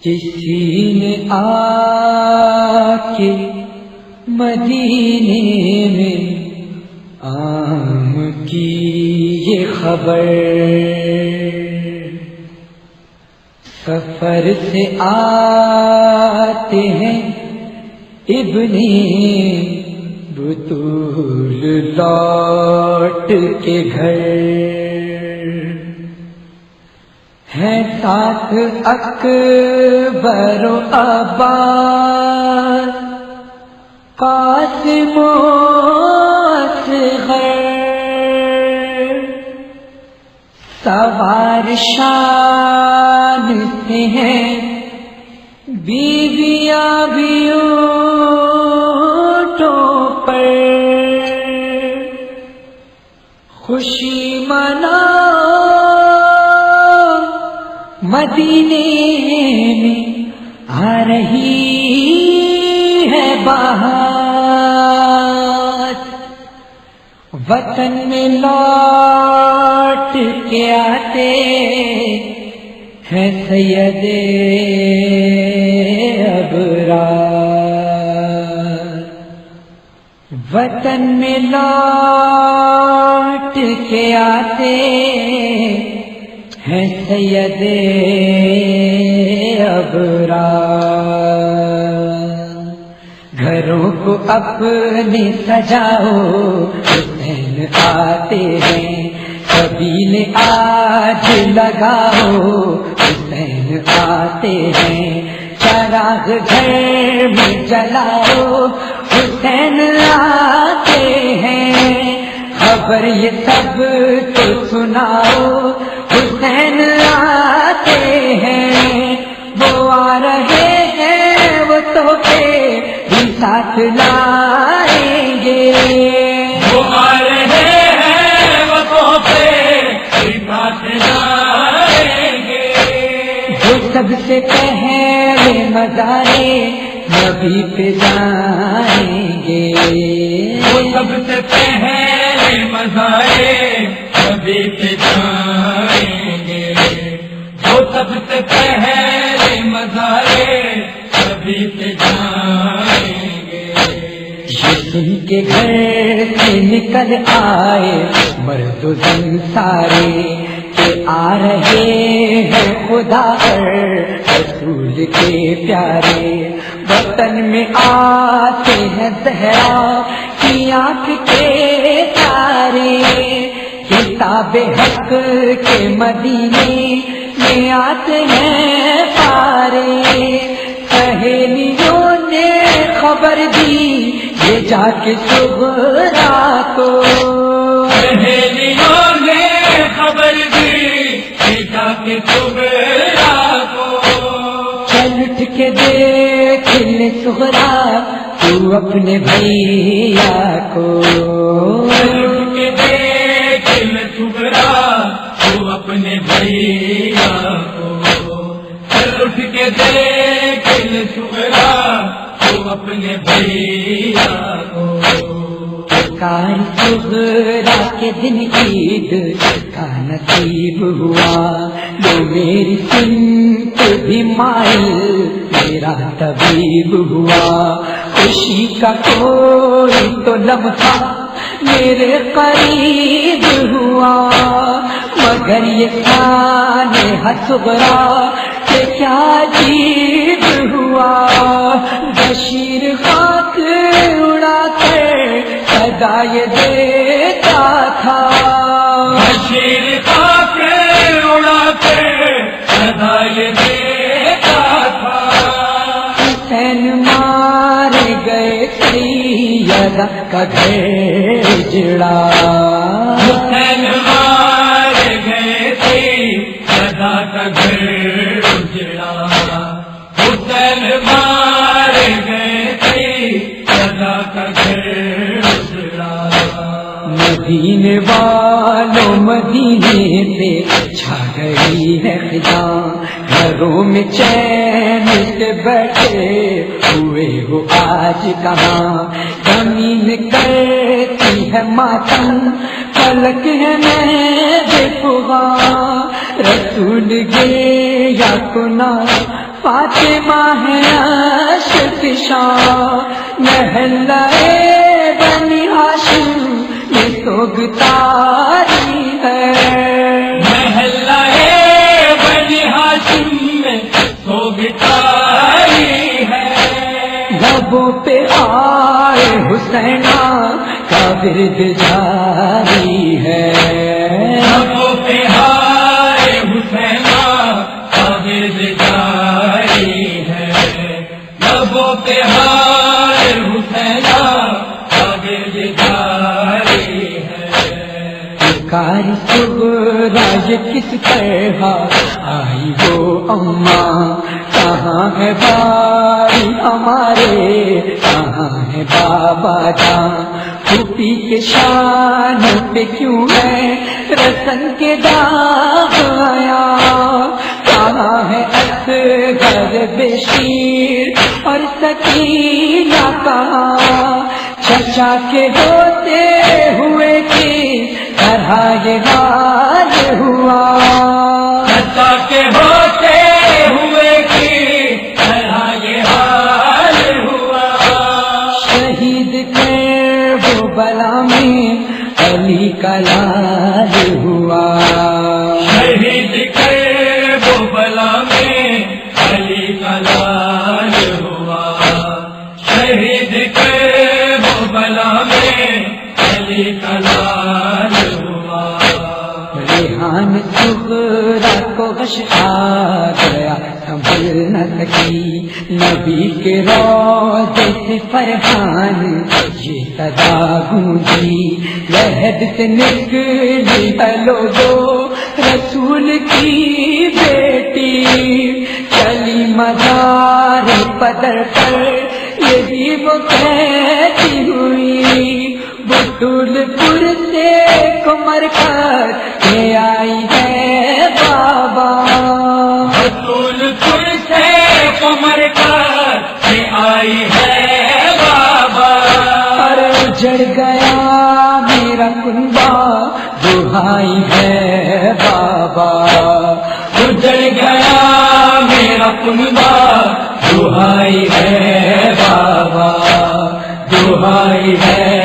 کسی نے آ کے مدینے میں عام کی یہ خبر، سفر سے آتے ہیں ابن بطول لوٹ کے گھر، ہیں ساتھ اکبر و عباس قاسم و اصغر، سوار شان سے ہیں بیویاں بھی اونٹوں پر، خوشی منا مدینے میں آ رہی ہے بہار، وطن میں لوٹ کے آتے ہیں سید ابرار، وطن میں لوٹ کے آتے ہیں سید ابرار، گھروں کو اپنے سجاؤ حسین آتے ہیں، قبیلے آج لگاؤ حسین آتے ہیں، چراغ گھر میں جلاؤ حسین آتے ہیں، خبر یہ سب کو سناؤ حسین آتے ہیں، وہ آ رہے ہیں وہ تحفے بھی ساتھ لائیں گے، وہ آ رہے ہیں وہ تحفے بھی ساتھ لائیں گے، وہ سب سے پہلے مزارے نبی پہ جائیں گے، وہ سب سے پہلے مزارے نبی پہ جائیں گے، وہ سب سے پہلے مزارے نبی پہ جائیں گے، یہ سن کے گھر سے نکل آئے مرد و زن سارے کہ آ رہے ہیں خدا اور رسول کے پیارے، وطن میں آتے ہیں زہرا کی آنکھ کے تارے، کتاب حق کے مدینے میں آتے ہیں پارے، سہیلیوں نے خبر دی یہ جا کے صغرا کو، سہیلیوں نے خبر دی یہ جا کے صغرا کو، چل اٹھ کے دیکھ لے صغرا تو اپنے بھیا کو، چل اٹھ کے دیکھ لے صغرا تو اپنے بھیا کو، چل اٹھ کے دیکھ لے صغرا تو اپنے بھیا کو، کار صغرا کے دن عید کا نصیب ہوا، لو میری سنت بھی مائل میرا طبیب ہوا، خوشی کا کوئی تو لمحہ میرے قریب ہوا، مگر یہ سانحہ صغرا کہ کیا عجیب ہوا، بشیر خاک اڑا کر صدا یہ دیتا تھا، بشیر خاک اڑا کے صدا یہ دیتا تھا، حسین مارے گئے سیدہ کا گھر اجڑا، حسین مارے گئے تھے صدا کا گھر اجڑا، حسین مارے گئے تھے صدا کا گھر اجڑا، مدینے والوں مدینے سے چھا گئی ہے خدا، گھروں میں چین سے بیٹھے ہوئے ہو آج کہاں، زمین کرتی ہے ماتم فلک ہے میں بے پوا، رسول گیا کنا فاطمہ ہے عاشق شاہ محلہ بنی ہاشم میں سوگتاری ہے محلہ بنی ہاشم میں سوگتاری ہے لبوں پہ آئے حسینہ کا ورد جاری ہے لبوں پہ آئے حسینہ کا ورد جاری ہے لبوں پہ آئے حسینہ کا ورد جاری ہے کاری صغرا یہ کس طرح آئی وہ اماں کہاں ہے بھائی ہمارے کہاں ہے بابا جان پھوپھی کے شان پہ کیوں ہے رسن کے داغ آیا کہاں ہے اصغر بشیر اور سکینہ کہاں چچا کے ہوتے ہوئے کی طرح یہ حال ہوا چچا کے ہوتے ہوئے کی طرح یہ حال ہوا شہید کے وہ بلا میں علی کا لال ہوا شہید کے وہ بلا میں علی کا لال ہوا شہید کے وہ بلا میں علی کا لال ہوا ریحان صغرا کو غش آ گیا سنبھل نہ سکی نبی کے روضے سے فرحان یہ صدا گونجی لہد سے نکلی لوگو رسول کی بیٹی چلی مزار پدر پر یہی وہ کہتی ہوئی بطول پور سے کمر کر کے آئی ہے بابا بطول پور سے کمر کر کے آئی ہے بابا اور اجڑ گیا میرا کنبا دہائی ہے بابا اجڑ گیا میرا کنبا دہائی ہے بابا دہائی ہے